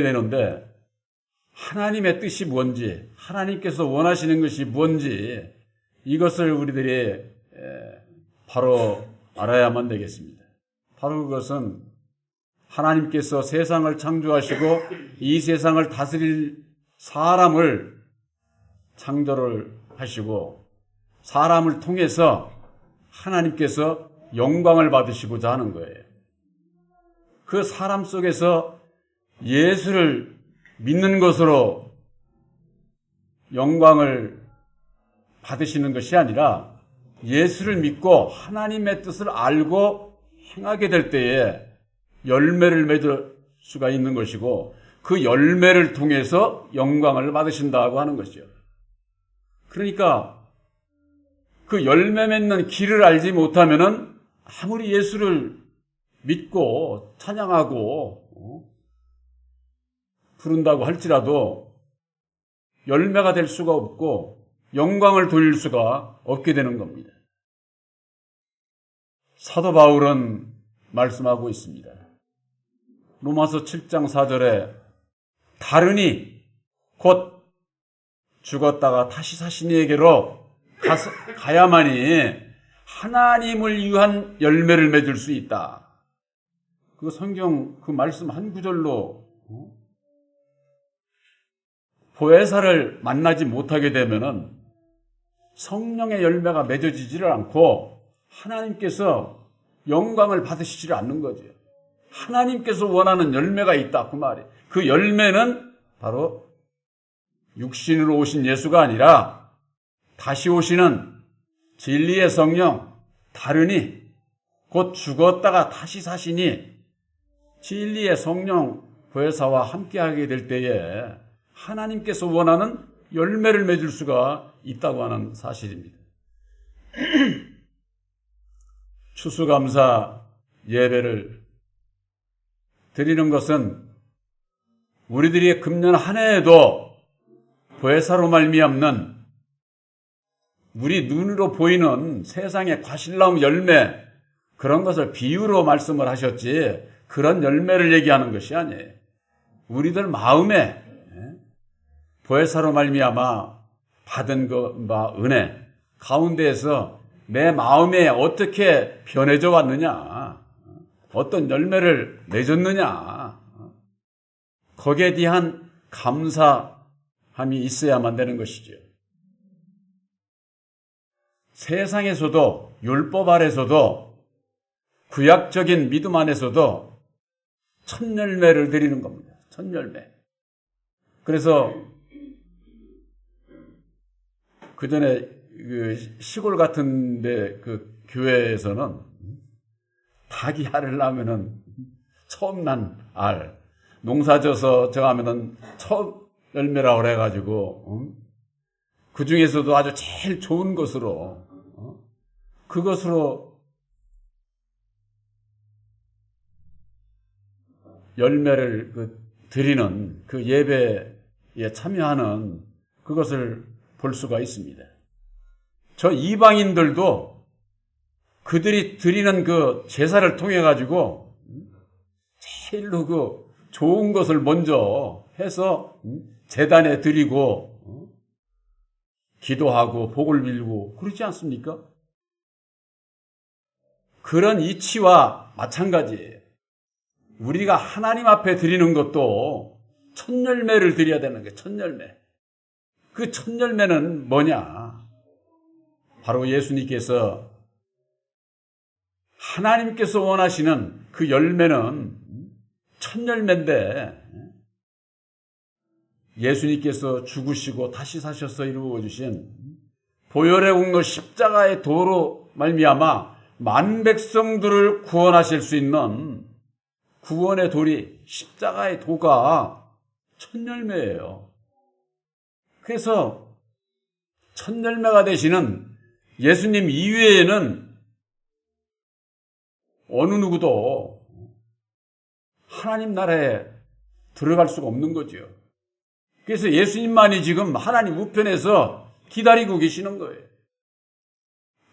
되는데 하나님의 뜻이 뭔지, 하나님께서 원하시는 것이 뭔지 이것을 우리들이 바로 알아야만 되겠습니다. 바로 그것은 하나님께서 세상을 창조하시고 이 세상을 다스릴 사람을 창조를 하시고 사람을 통해서 하나님께서 영광을 받으시고자 하는 거예요. 그 사람 속에서 예수를 믿는 것으로 영광을 받으시는 것이 아니라 예수를 믿고 하나님의 뜻을 알고 행하게 될 때에 열매를 맺을 수가 있는 것이고 그 열매를 통해서 영광을 받으신다고 하는 것이요. 그러니까 그 열매 맺는 길을 알지 못하면은 아무리 예수를 믿고 찬양하고 부른다고 할지라도 열매가 될 수가 없고 영광을 돌릴 수가 없게 되는 겁니다. 사도 바울은 말씀하고 있습니다. 로마서 7장 4절에 다르니 곧 죽었다가 다시 사신 이에게로 가야만이 하나님을 위한 열매를 맺을 수 있다. 그 성경 그 말씀 한 구절로 보혜사를 만나지 못하게 되면은 성령의 열매가 맺어지지를 않고 하나님께서 영광을 받으시지를 않는 거죠. 하나님께서 원하는 열매가 있다 그 말이에요. 그 열매는 바로 육신으로 오신 예수가 아니라 다시 오시는 진리의 성령 다르니 곧 죽었다가 다시 사시니 진리의 성령 보혜사와 함께하게 될 때에 하나님께서 원하는 열매를 맺을 수가 있다고 하는 사실입니다. 추수감사 예배를 드리는 것은 우리들이 금년 한 해에도 보혜사로 말미암는 우리 눈으로 보이는 세상의 과실나무 열매 그런 것을 비유로 말씀을 하셨지 그런 열매를 얘기하는 것이 아니에요. 우리들 마음에 보혜사로 말미암아 받은 그 은혜 가운데에서 내 마음에 어떻게 변해져 왔느냐, 어떤 열매를 맺었느냐, 거기에 대한 감사함이 있어야만 되는 것이죠. 세상에서도 율법 아래서도 구약적인 믿음 안에서도 첫 열매를 드리는 겁니다. 첫 열매. 그래서 그 전에 그 시골 같은데 그 교회에서는 닭이 알을 낳으면은 처음 난 알, 농사져서 저하면은 첫 열매라고 그래가지고 그 중에서도 아주 제일 좋은 것으로 그것으로 열매를 드리는 그 예배에 참여하는 그것을 볼 수가 있습니다. 저 이방인들도 그들이 드리는 그 제사를 통해 가지고 제일로 그 좋은 것을 먼저 해서 제단에 드리고 기도하고 복을 빌고 그렇지 않습니까? 그런 이치와 마찬가지예요. 우리가 하나님 앞에 드리는 것도 첫 열매를 드려야 되는 거예요. 첫 열매. 그 첫 열매는 뭐냐? 바로 예수님께서 하나님께서 원하시는 그 열매는 첫 열매인데 예수님께서 죽으시고 다시 사셔서 이루어 주신 보혈의 공로 십자가의 도로 말미암아 만 백성들을 구원하실 수 있는 구원의 도리 십자가의 도가 첫 열매예요. 그래서 첫 열매가 되시는 예수님 이외에는 어느 누구도 하나님 나라에 들어갈 수가 없는 거죠. 그래서 예수님만이 지금 하나님 우편에서 기다리고 계시는 거예요.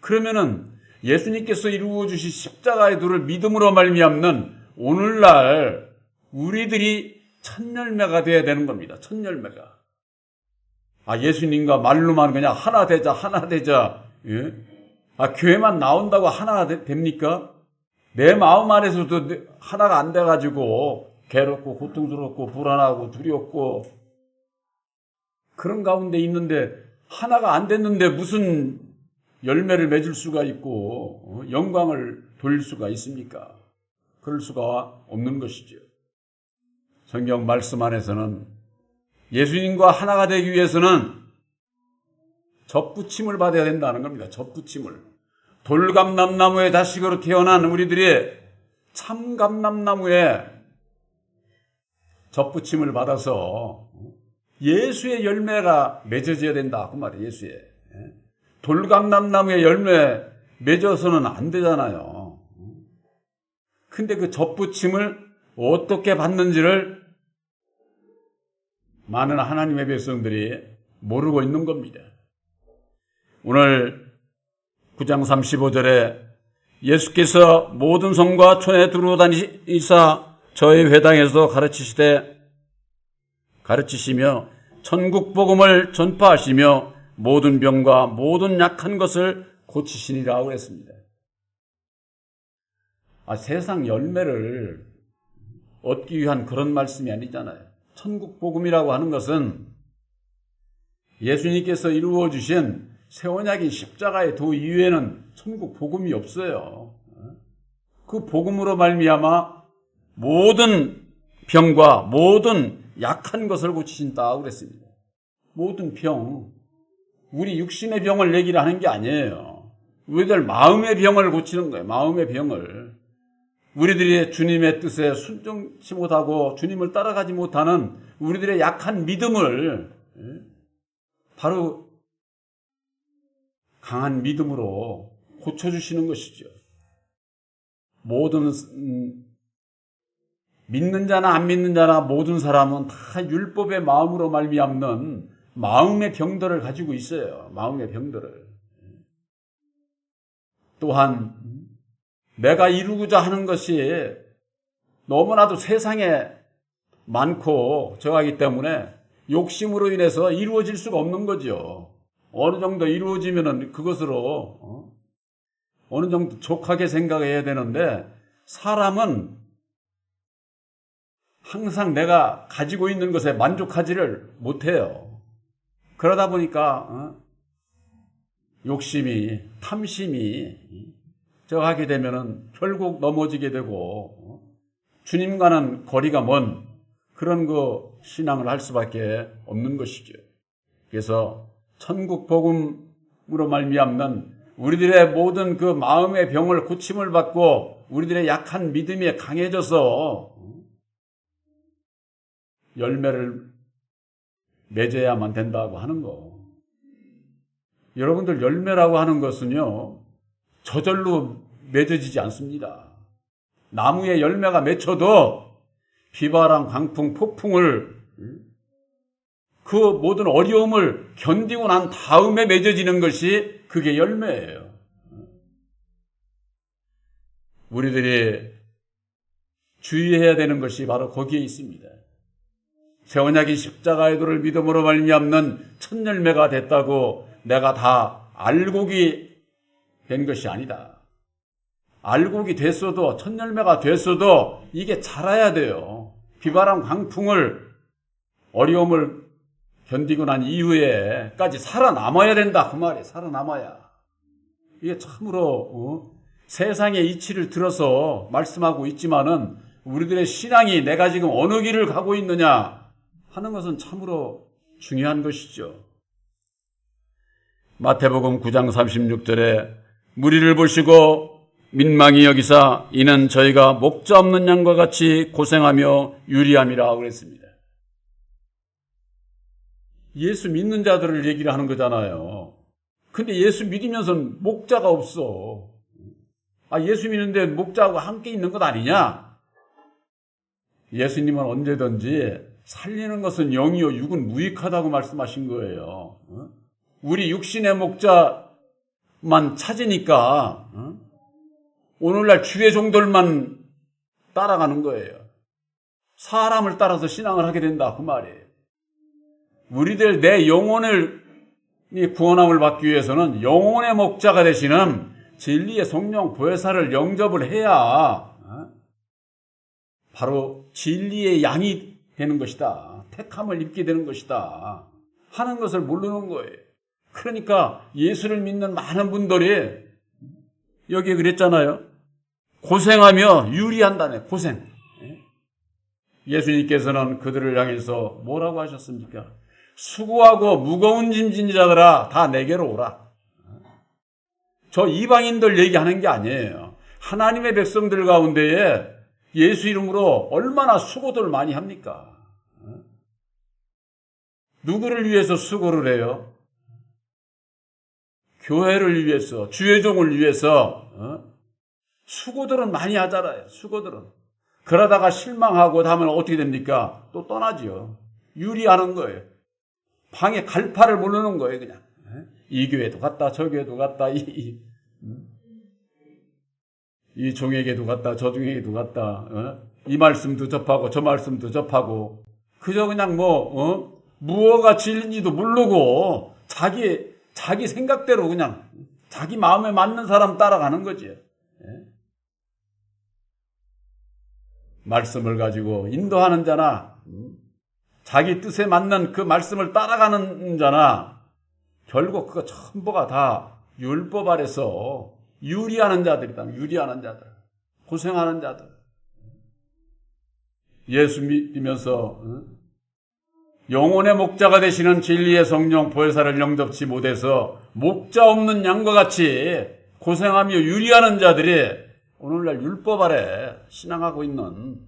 그러면은 예수님께서 이루어 주신 십자가의 도를 믿음으로 말미암는 오늘날 우리들이 첫 열매가 되어야 되는 겁니다. 첫 열매가. 예수님과 말로만 그냥 하나 되자, 하나 되자. 예? 교회만 나온다고 하나가 됩니까? 내 마음 안에서도 하나가 안 돼가지고 괴롭고 고통스럽고 불안하고 두렵고 그런 가운데 있는데 하나가 안 됐는데 무슨 열매를 맺을 수가 있고 영광을 돌릴 수가 있습니까? 그럴 수가 없는 것이죠. 성경 말씀 안에서는 예수님과 하나가 되기 위해서는 접붙임을 받아야 된다는 겁니다. 접붙임을. 돌감람나무의 자식으로 태어난 우리들이 참감람나무에 접붙임을 받아서 예수의 열매가 맺어져야 된다. 그 말이에요. 예수의. 돌감람나무의 열매 맺어서는 안 되잖아요. 근데 그 접붙임을 어떻게 받는지를 많은 하나님의 백성들이 모르고 있는 겁니다. 오늘 9장 35절에 예수께서 모든 성과 촌에 두루다니사 저희 회당에서 가르치시며 천국 복음을 전파하시며 모든 병과 모든 약한 것을 고치시니라 그랬습니다. 세상 열매를 얻기 위한 그런 말씀이 아니잖아요. 천국 복음이라고 하는 것은 예수님께서 이루어 주신 새 언약인 십자가의 도 이외에는 천국 복음이 없어요. 그 복음으로 말미암아 모든 병과 모든 약한 것을 고치신다 그랬습니다. 모든 병, 우리 육신의 병을 얘기를 하는 게 아니에요. 우리들 마음의 병을 고치는 거예요. 마음의 병을. 우리들이 주님의 뜻에 순종치 못하고 주님을 따라가지 못하는 우리들의 약한 믿음을 바로 강한 믿음으로 고쳐주시는 것이죠. 모든 믿는 자나 안 믿는 자나 모든 사람은 다 율법의 마음으로 말미암는 마음의 병들을 가지고 있어요. 마음의 병들을. 또한 내가 이루고자 하는 것이 너무나도 세상에 많고 저하기 때문에 욕심으로 인해서 이루어질 수가 없는 거죠. 어느 정도 이루어지면은 그것으로 어느 정도 족하게 생각해야 되는데 사람은 항상 내가 가지고 있는 것에 만족하지를 못해요. 그러다 보니까 욕심이, 탐심이 저하게 되면은 결국 넘어지게 되고 주님과는 거리가 먼 그런 신앙을 할 수밖에 없는 것이죠. 그래서 천국 복음으로 말미암는 우리들의 모든 그 마음의 병을 고침을 받고 우리들의 약한 믿음이 강해져서 열매를 맺어야만 된다고 하는 거. 여러분들 열매라고 하는 것은요, 저절로 맺어지지 않습니다. 나무에 열매가 맺혀도 비바람, 강풍, 폭풍을 그 모든 어려움을 견디고 난 다음에 맺어지는 것이 그게 열매예요. 우리들이 주의해야 되는 것이 바로 거기에 있습니다. 새 언약의 십자가의 도를 믿음으로 말미암는 첫 열매가 됐다고 내가 다 알곡이 된 것이 아니다. 알곡이 됐어도 첫 열매가 됐어도 이게 자라야 돼요. 비바람 강풍을 어려움을 견디고 난 이후에까지 살아남아야 된다. 그 말이에요. 살아남아야. 이게 참으로 세상의 이치를 들어서 말씀하고 있지만은 우리들의 신앙이 내가 지금 어느 길을 가고 있느냐 하는 것은 참으로 중요한 것이죠. 마태복음 9장 36절에 무리를 보시고 민망히 여기사 이는 저희가 목자 없는 양과 같이 고생하며 유리함이라 그랬습니다. 예수 믿는 자들을 얘기를 하는 거잖아요. 근데 예수 믿으면서는 목자가 없어. 예수 믿는데 목자하고 함께 있는 것 아니냐? 예수님은 언제든지 살리는 것은 영이요 육은 무익하다고 말씀하신 거예요. 우리 육신의 목자만 찾으니까 오늘날 주의 종들만 따라가는 거예요. 사람을 따라서 신앙을 하게 된다 그 말이에요. 우리들 내 영혼을 구원함을 받기 위해서는 영혼의 목자가 되시는 진리의 성령 보혜사를 영접을 해야 바로 진리의 양이 되는 것이다. 택함을 입게 되는 것이다. 하는 것을 모르는 거예요. 그러니까 예수를 믿는 많은 분들이 여기 그랬잖아요. 고생하며 유리한다네. 고생. 예수님께서는 그들을 향해서 뭐라고 하셨습니까? 수고하고 무거운 짐진 자들아 다 내게로 오라. 저 이방인들 얘기하는 게 아니에요. 하나님의 백성들 가운데에 예수 이름으로 얼마나 수고들 많이 합니까? 누구를 위해서 수고를 해요? 교회를 위해서, 주의 종을 위해서 수고들은 많이 하잖아요. 수고들은. 그러다가 실망하고 하면 어떻게 됩니까? 또 떠나지요. 유리하는 거예요. 방에 갈파를 모르는 거예요. 그냥. 이 교회도 갔다 저 교회도 갔다 이 종에게도 갔다 저 종에게도 갔다 이 말씀도 접하고 저 말씀도 접하고 그저 그냥 무엇가 진리인지도 모르고 자기 생각대로 그냥 자기 마음에 맞는 사람 따라가는 거지. 말씀을 가지고 인도하는 자나 자기 뜻에 맞는 그 말씀을 따라가는 자나 결국 그거 전부가 다 율법 아래서 유리하는 자들이다. 유리하는 자들. 고생하는 자들. 예수 믿으면서 영혼의 목자가 되시는 진리의 성령 보혜사를 영접치 못해서 목자 없는 양과 같이 고생하며 유리하는 자들이 오늘날 율법 아래 신앙하고 있는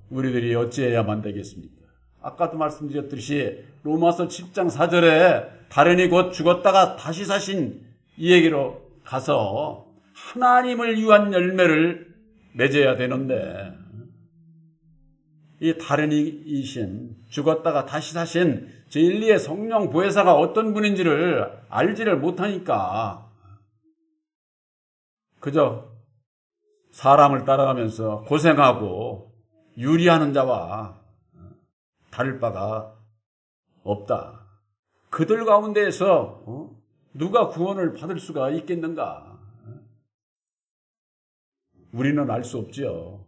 우리들이 어찌해야만 되겠습니까? 아까도 말씀드렸듯이 로마서 7장 4절에 다른이 곧 죽었다가 다시 사신 이 얘기로 가서 하나님을 위한 열매를 맺어야 되는데 이 다른이이신 죽었다가 다시 사신 진리의 성령 보혜사가 어떤 분인지를 알지를 못하니까 그저 사람을 따라가면서 고생하고 유리하는 자와 다를 바가 없다. 그들 가운데에서 누가 구원을 받을 수가 있겠는가? 우리는 알 수 없죠.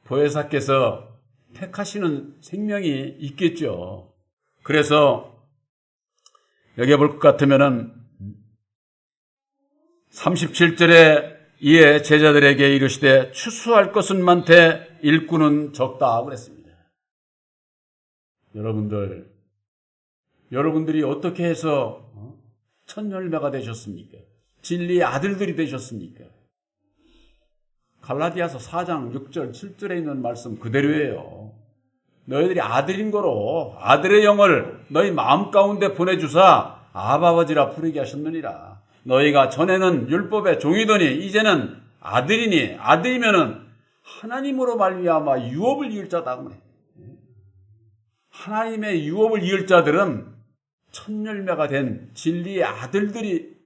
보혜사께서 택하시는 생명이 있겠죠. 그래서 여기 볼 것 같으면은 37절에 이에 제자들에게 이르시되 추수할 것은 많되 일꾼은 적다 그랬습니다. 여러분들이 어떻게 해서 첫 열매가 되셨습니까? 진리의 아들들이 되셨습니까? 갈라디아서 4장 6절 7절에 있는 말씀 그대로예요. 너희들이 아들인 거로 아들의 영을 너희 마음 가운데 보내주사 아바아버지라 부르게 하셨느니라. 너희가 전에는 율법의 종이더니 이제는 아들이니 아들이면은 하나님으로 말미암아 유업을 이을 자다. 하나님의 유업을 이을 자들은 첫 열매가 된 진리의 아들들이를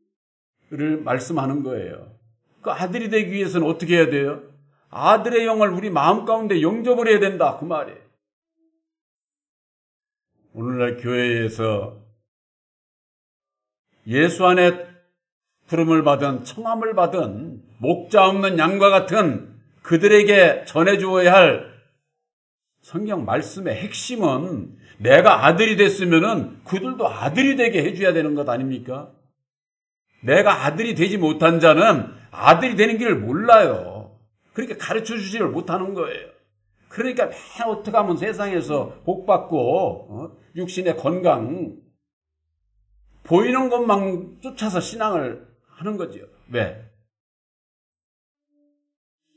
말씀하는 거예요. 그 아들이 되기 위해서는 어떻게 해야 돼요? 아들의 영을 우리 마음 가운데 영접을 해야 된다. 그 말이에요. 오늘날 교회에서 예수 안에 부름을 받은 청함을 받은 목자 없는 양과 같은 그들에게 전해주어야 할 성경 말씀의 핵심은 내가 아들이 됐으면은 그들도 아들이 되게 해줘야 되는 것 아닙니까? 내가 아들이 되지 못한 자는 아들이 되는 길을 몰라요. 그러니까 가르쳐 주지를 못하는 거예요. 그러니까 맨 어떻게 하면 세상에서 복받고 육신의 건강 보이는 것만 쫓아서 신앙을 하는 거죠. 왜?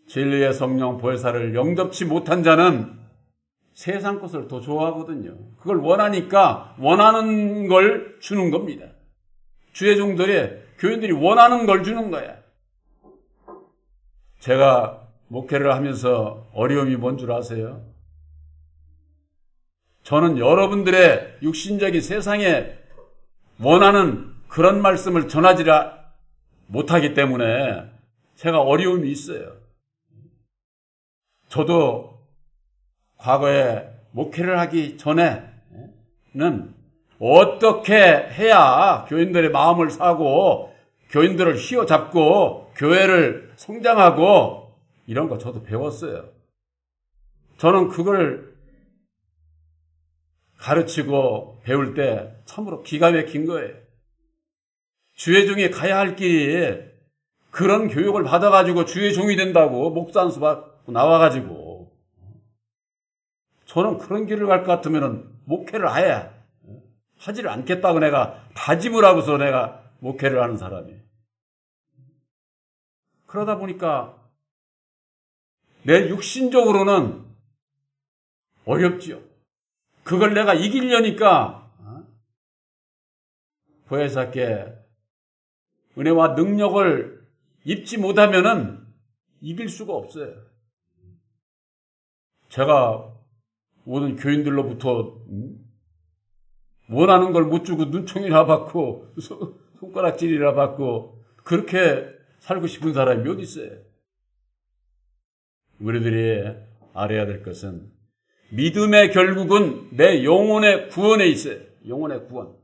진리의 성령 보혜사를 영접치 못한 자는 세상 것을 더 좋아하거든요. 그걸 원하니까 원하는 걸 주는 겁니다. 주의 종들이 교인들이 원하는 걸 주는 거야. 제가 목회를 하면서 어려움이 뭔 줄 아세요? 저는 여러분들의 육신적인 세상에 원하는 그런 말씀을 전하지 못하기 때문에 제가 어려움이 있어요. 저도 과거에 목회를 하기 전에는 어떻게 해야 교인들의 마음을 사고 교인들을 휘어잡고 교회를 성장하고 이런 거 저도 배웠어요. 저는 그걸 가르치고 배울 때 참으로 기가 막힌 거예요. 주의 종이 가야 할 길이 그런 교육을 받아가지고 주의 종이 된다고 목사 한 수 받고 나와가지고 저는 그런 길을 갈 것 같으면 목회를 아예 하지를 않겠다고 내가 다짐을 하고서 내가 목회를 하는 사람이에요. 그러다 보니까 내 육신적으로는 어렵지요. 그걸 내가 이기려니까 보혜사께 은혜와 능력을 입지 못하면은 이길 수가 없어요. 제가 모든 교인들로부터 원하는 걸 못 주고 눈총이라 받고 손가락질이라 받고 그렇게 살고 싶은 사람이 어디 있어요? 우리들이 알아야 될 것은 믿음의 결국은 내 영혼의 구원에 있어요. 영혼의 구원.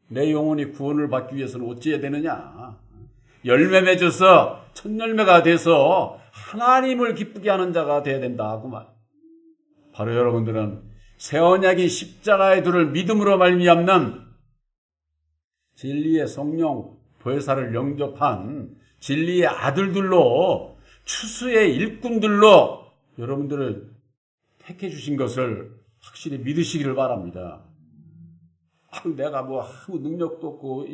내 영혼이 구원을 받기 위해서는 어찌해야 되느냐? 열매 맺어서 첫 열매가 돼서 하나님을 기쁘게 하는 자가 돼야 된다 그 말. 바로 여러분들은 새 언약인 십자가의 도를 믿음으로 말미암는 진리의 성령 보혜사를 영접한 진리의 아들들로 추수의 일꾼들로 여러분들을 택해 주신 것을 확실히 믿으시기를 바랍니다. 내가 뭐 아무 능력도 없고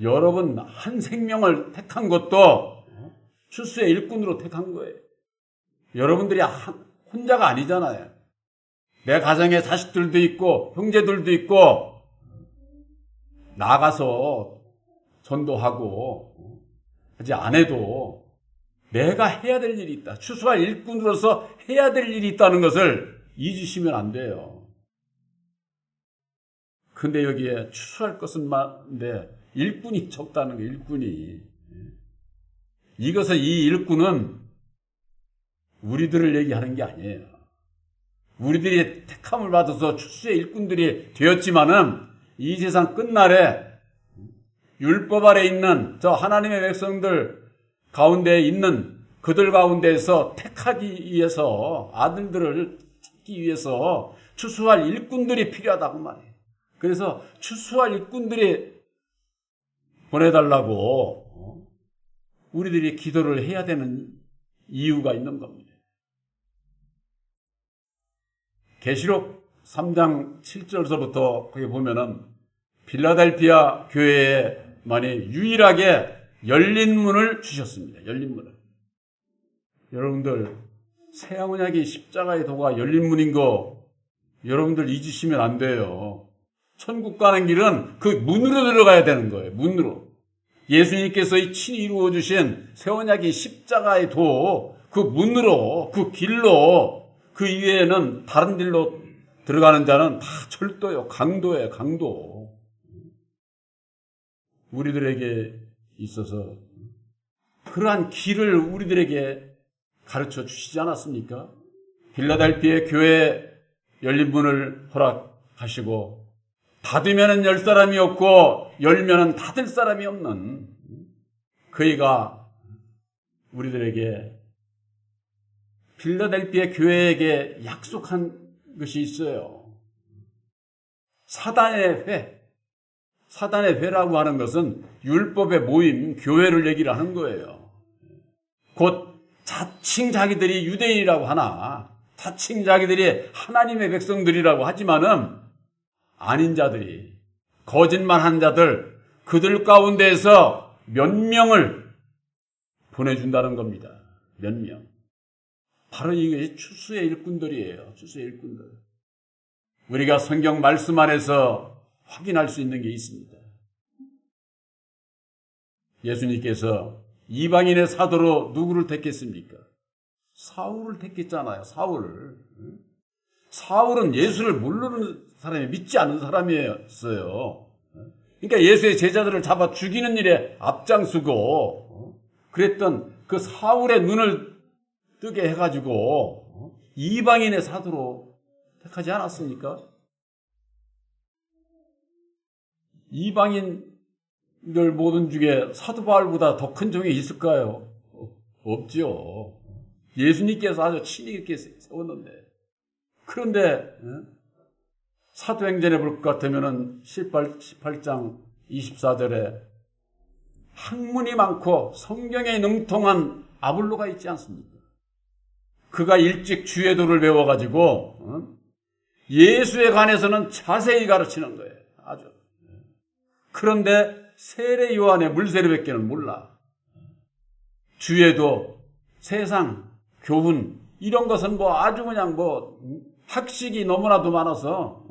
여러분 한 생명을 택한 것도 추수의 일꾼으로 택한 거예요. 여러분들이 혼자가 아니잖아요. 내 가정에 자식들도 있고 형제들도 있고 나가서 전도하고 하지 안 해도 내가 해야 될 일이 있다. 추수할 일꾼으로서 해야 될 일이 있다는 것을 잊으시면 안 돼요. 근데 여기에 추수할 것은 많은데 일꾼이 적다는 거예요. 일꾼이. 이것은 이 일꾼은 우리들을 얘기하는 게 아니에요. 우리들이 택함을 받아서 추수의 일꾼들이 되었지만은 이 세상 끝날에 율법 아래 있는 저 하나님의 백성들 가운데 있는 그들 가운데에서 택하기 위해서 아들들을 찾기 위해서 추수할 일꾼들이 필요하다고 말해요. 그래서 추수할 일꾼들이 보내달라고 우리들이 기도를 해야 되는 이유가 있는 겁니다. 계시록 3장 7절서부터 거기 보면은 필라델피아 교회에 만이 유일하게 열린 문을 주셨습니다. 열린 문을. 여러분들 새 언약이 십자가의 도가 열린 문인 거 여러분들 잊으시면 안 돼요. 천국 가는 길은 그 문으로 들어가야 되는 거예요. 문으로. 예수님께서 친히 이루어 주신 새 언약이 십자가의 도 그 문으로 그 길로 그 이외에는 다른 길로 들어가는 자는 다 철도요. 강도예요. 강도. 우리들에게 있어서 그러한 길을 우리들에게 가르쳐 주시지 않았습니까? 필라델피아 교회 열린 문을 허락하시고 닫으면은 열 사람이 없고 열면은 닫을 사람이 없는 그이가 우리들에게 필라델피아 교회에게 약속한 것이 있어요. 사단의 회. 사단의 회라고 하는 것은 율법의 모임, 교회를 얘기를 하는 거예요. 곧 자칭 자기들이 유대인이라고 하나 자칭 자기들이 하나님의 백성들이라고 하지만은 아닌 자들이 거짓말한 자들 그들 가운데에서 몇 명을 보내준다는 겁니다. 몇 명. 바로 이것이 추수의 일꾼들이에요. 추수의 일꾼들. 우리가 성경 말씀 안에서 확인할 수 있는 게 있습니다. 예수님께서 이방인의 사도로 누구를 택했습니까? 사울을 택했잖아요. 사울을. 사울은 예수를 모르는 사람이 믿지 않는 사람이었어요. 그러니까 예수의 제자들을 잡아 죽이는 일에 앞장서고 그랬던 그 사울의 눈을 뜨게 해가지고 이방인의 사도로 택하지 않았습니까? 이방인들 모든 중에 사도 바울보다 더 큰 종이 있을까요? 없죠. 예수님께서 아주 친히 이렇게 세웠는데. 그런데 사도행전에 볼 것 같으면 18장 24절에 학문이 많고 성경에 능통한 아볼로가 있지 않습니까? 그가 일찍 주의 도를 배워가지고 예수에 관해서는 자세히 가르치는 거예요. 아주. 그런데 세례 요한의 물세례밖에는 몰라. 주의도, 세상, 교훈 이런 것은 아주 그냥 학식이 너무나도 많아서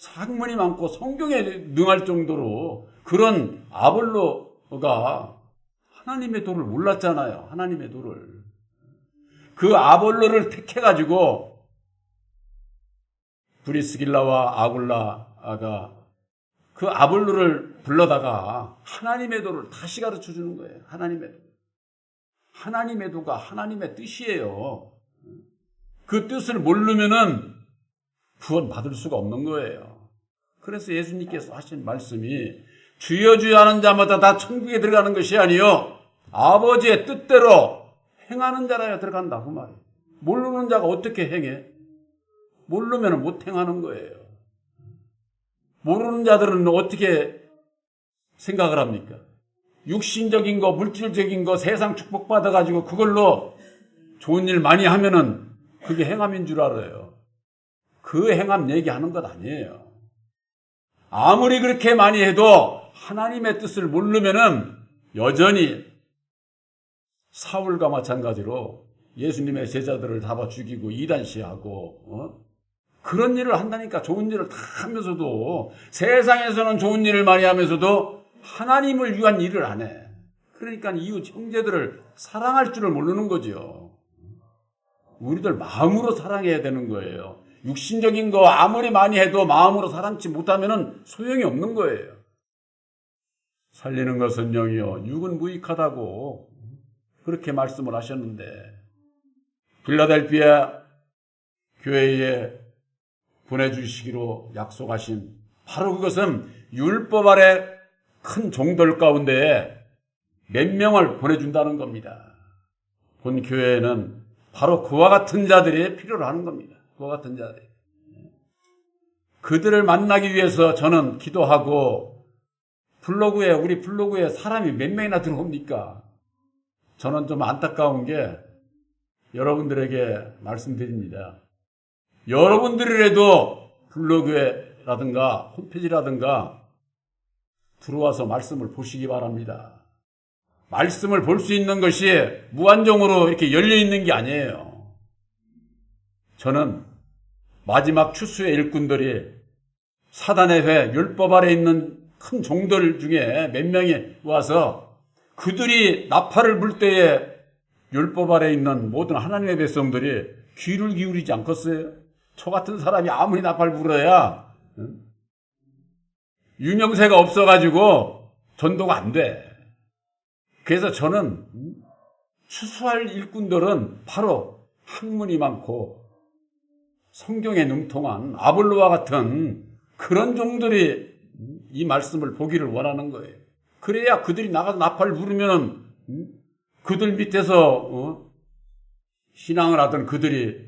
학문이 많고 성경에 능할 정도로 그런 아볼로가 하나님의 도를 몰랐잖아요. 하나님의 도를. 그 아볼로를 택해가지고 브리스길라와 아굴라가 그 아볼로를 불러다가 하나님의 도를 다시 가르쳐 주는 거예요. 하나님의 도. 하나님의 도가 하나님의 뜻이에요. 그 뜻을 모르면은 구원 받을 수가 없는 거예요. 그래서 예수님께서 하신 말씀이 주여 주여 하는 자마다 다 천국에 들어가는 것이 아니요 아버지의 뜻대로 행하는 자라야 들어간다 그 말이에요. 모르는 자가 어떻게 행해? 모르면 못 행하는 거예요. 모르는 자들은 어떻게 생각을 합니까? 육신적인 거, 물질적인 거, 세상 축복받아가지고 그걸로 좋은 일 많이 하면은 그게 행함인 줄 알아요. 그 행함 얘기하는 것 아니에요. 아무리 그렇게 많이 해도 하나님의 뜻을 모르면은 여전히 사울과 마찬가지로 예수님의 제자들을 잡아 죽이고 이단시하고 그런 일을 한다니까. 좋은 일을 다 하면서도 세상에서는 좋은 일을 많이 하면서도 하나님을 위한 일을 안 해. 그러니까 이웃 형제들을 사랑할 줄을 모르는 거죠. 우리들 마음으로 사랑해야 되는 거예요. 육신적인 거 아무리 많이 해도 마음으로 사랑치 못하면 소용이 없는 거예요. 살리는 것은 영이요 육은 무익하다고 그렇게 말씀을 하셨는데 빌라델피아 교회에 보내주시기로 약속하신 바로 그것은 율법 아래 큰 종들 가운데 몇 명을 보내준다는 겁니다. 본 교회에는 바로 그와 같은 자들이 필요로 하는 겁니다. 그와 같은 자들. 그들을 만나기 위해서 저는 기도하고 우리 블로그에 사람이 몇 명이나 들어옵니까? 저는 좀 안타까운 게 여러분들에게 말씀드립니다. 여러분들이라도 블로그라든가 홈페이지라든가 들어와서 말씀을 보시기 바랍니다. 말씀을 볼 수 있는 것이 무한정으로 이렇게 열려 있는 게 아니에요. 저는 마지막 추수의 일꾼들이 사단의 회, 율법 아래 있는 큰 종들 중에 몇 명이 와서 그들이 나팔을 불 때에 율법 아래 있는 모든 하나님의 백성들이 귀를 기울이지 않겠어요? 저 같은 사람이 아무리 나팔 불어야 유명세가 없어가지고 전도가 안 돼. 그래서 저는 추수할 일꾼들은 바로 학문이 많고 성경에 능통한 아볼로와 같은 그런 종들이 이 말씀을 보기를 원하는 거예요. 그래야 그들이 나가서 나팔을 부르면 그들 밑에서 신앙을 하던 그들이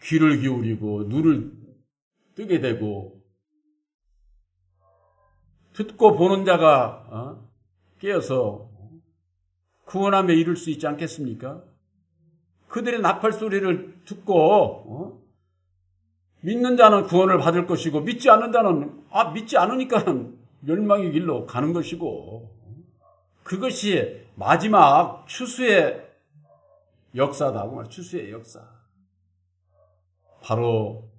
귀를 기울이고 눈을 뜨게 되고 듣고 보는 자가 깨어서 구원함에 이룰 수 있지 않겠습니까? 그들의 나팔 소리를 듣고 믿는 자는 구원을 받을 것이고 믿지 않는 자는 믿지 않으니까 멸망의 길로 가는 것이고 그것이 마지막 추수의 역사다. 추수의 역사. 바로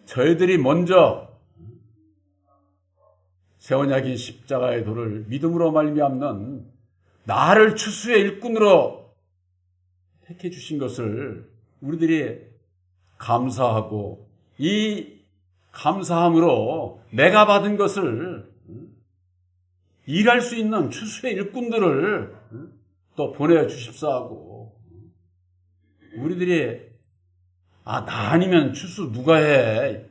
저희들이 먼저 새 언약인 십자가의 도를 믿음으로 말미암는 나를 추수의 일꾼으로 택해 주신 것을 우리들이 감사하고 이 감사함으로 내가 받은 것을 일할 수 있는 추수의 일꾼들을 또 보내주십사 하고 우리들이 나 아니면 추수 누가 해?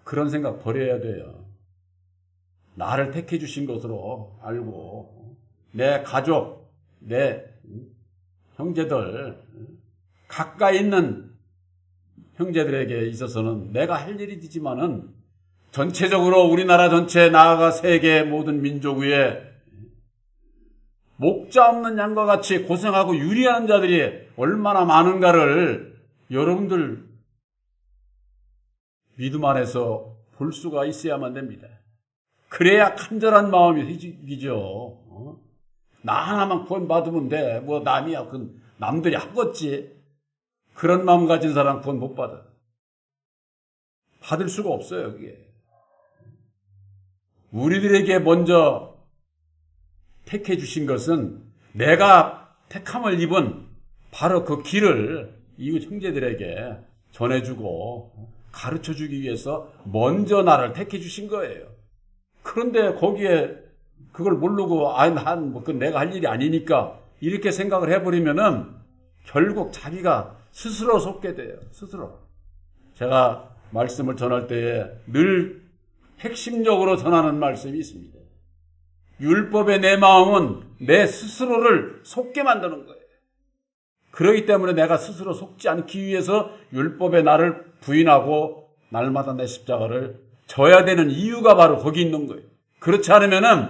그런 생각 버려야 돼요. 나를 택해 주신 것으로 알고 내 가족, 내 형제들, 가까이 있는 형제들에게 있어서는 내가 할 일이 되지만은 전체적으로 우리나라 전체 나아가 세계 모든 민족 위에 목자 없는 양과 같이 고생하고 유리하는 자들이 얼마나 많은가를 여러분들 믿음 안에서 볼 수가 있어야만 됩니다. 그래야 간절한 마음이 생기죠. 나 하나만 구원받으면 돼. 뭐 남이야. 그 남들이 하겠지. 그런 마음 가진 사람 구원 못 받아. 받을 수가 없어요, 그게. 우리들에게 먼저 택해 주신 것은 내가 택함을 입은 바로 그 길을 이웃 형제들에게 전해주고 가르쳐주기 위해서 먼저 나를 택해 주신 거예요. 그런데 거기에 그걸 모르고 그건 내가 할 일이 아니니까 이렇게 생각을 해버리면은 결국 자기가 스스로 속게 돼요. 스스로. 제가 말씀을 전할 때에 늘 핵심적으로 전하는 말씀이 있습니다. 율법의 내 마음은 내 스스로를 속게 만드는 거예요. 그렇기 때문에 내가 스스로 속지 않기 위해서 율법의 나를 부인하고 날마다 내 십자가를 져야 되는 이유가 바로 거기 있는 거예요. 그렇지 않으면은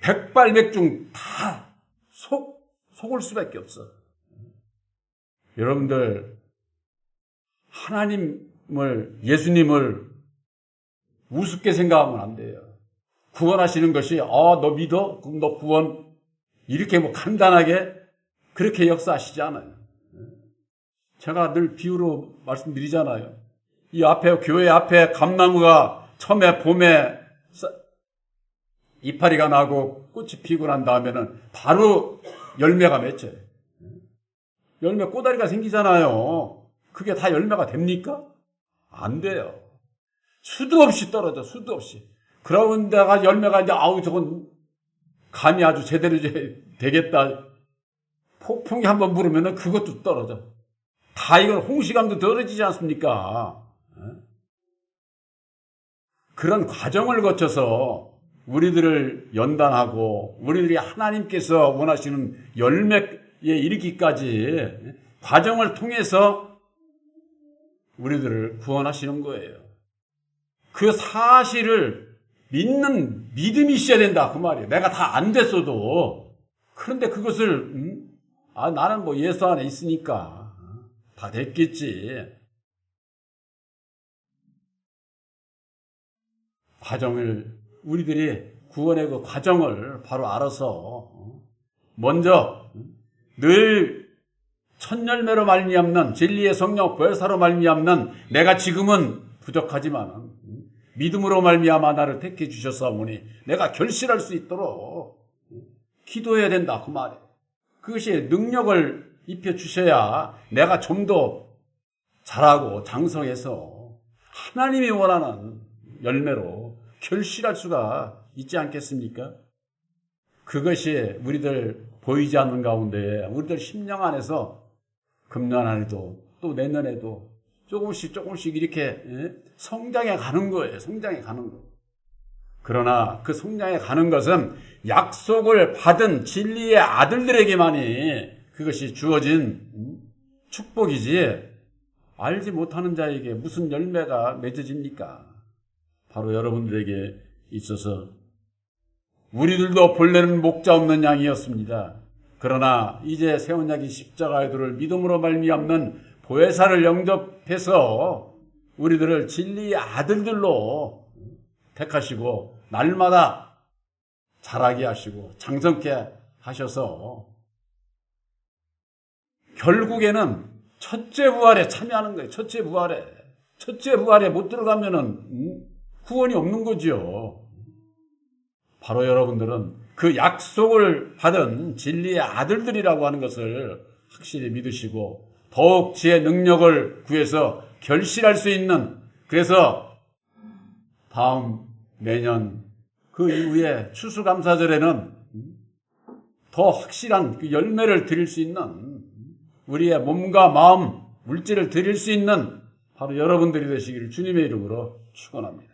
백발백중 다 속을 수밖에 없어. 여러분들 하나님을, 예수님을 우습게 생각하면 안 돼요. 구원하시는 것이 너 믿어? 그럼 너 구원 이렇게 뭐 간단하게 그렇게 역사하시지 않아요. 제가 늘 비유로 말씀드리잖아요. 이 앞에 교회 앞에 감나무가 처음에 봄에 이파리가 나고 꽃이 피고 난 다음에는 바로 열매가 맺혀요. 열매 꼬다리가 생기잖아요. 그게 다 열매가 됩니까? 안 돼요. 수도 없이 떨어져. 수도 없이. 그런 데가 열매가 이제 저건 감이 아주 제대로 되겠다. 폭풍이 한번 불으면 그것도 떨어져. 다 이건 홍시감도 떨어지지 않습니까? 그런 과정을 거쳐서 우리들을 연단하고 우리들이 하나님께서 원하시는 열매에 이르기까지 과정을 통해서 우리들을 구원하시는 거예요. 그 사실을 믿는 믿음이 있어야 된다 그 말이에요. 내가 다 안 됐어도. 그런데 그것을 나는 뭐 예수 안에 있으니까 다 됐겠지. 과정을 우리들이 구원의 그 과정을 바로 알아서 먼저 늘 첫 열매로 말미암는 진리의 성령 보혜사로 말미암는 내가 지금은 부족하지만 믿음으로 말미암아 나를 택해 주셨사오니 내가 결실할 수 있도록 기도해야 된다 그 말이에요. 그것이 능력을 입혀 주셔야 내가 좀 더 잘하고 장성해서 하나님이 원하는 열매로 결실할 수가 있지 않겠습니까? 그것이 우리들 보이지 않는 가운데 우리들 심령 안에서 금년 안에도 또 내년에도 조금씩 이렇게 성장해 가는 거예요. 성장해 가는 거. 그러나 그 성장해 가는 것은 약속을 받은 진리의 아들들에게만이 그것이 주어진 축복이지 알지 못하는 자에게 무슨 열매가 맺어집니까? 바로 여러분들에게 있어서 우리들도 본래는 목자 없는 양이었습니다. 그러나 이제 새 언약이 십자가의 도를 믿음으로 말미암는 보혜사를 영접해서 우리들을 진리의 아들들로 택하시고 날마다 자라게 하시고 장성케 하셔서 결국에는 첫째 부활에 참여하는 거예요. 첫째 부활에 못 들어가면은 구원이 없는 거죠. 바로 여러분들은 그 약속을 받은 진리의 아들들이라고 하는 것을 확실히 믿으시고 더욱 지혜 능력을 구해서 결실할 수 있는, 그래서 다음 내년 그 이후에 추수감사절에는 더 확실한 그 열매를 드릴 수 있는 우리의 몸과 마음, 물질을 드릴 수 있는 바로 여러분들이 되시기를 주님의 이름으로 축원합니다.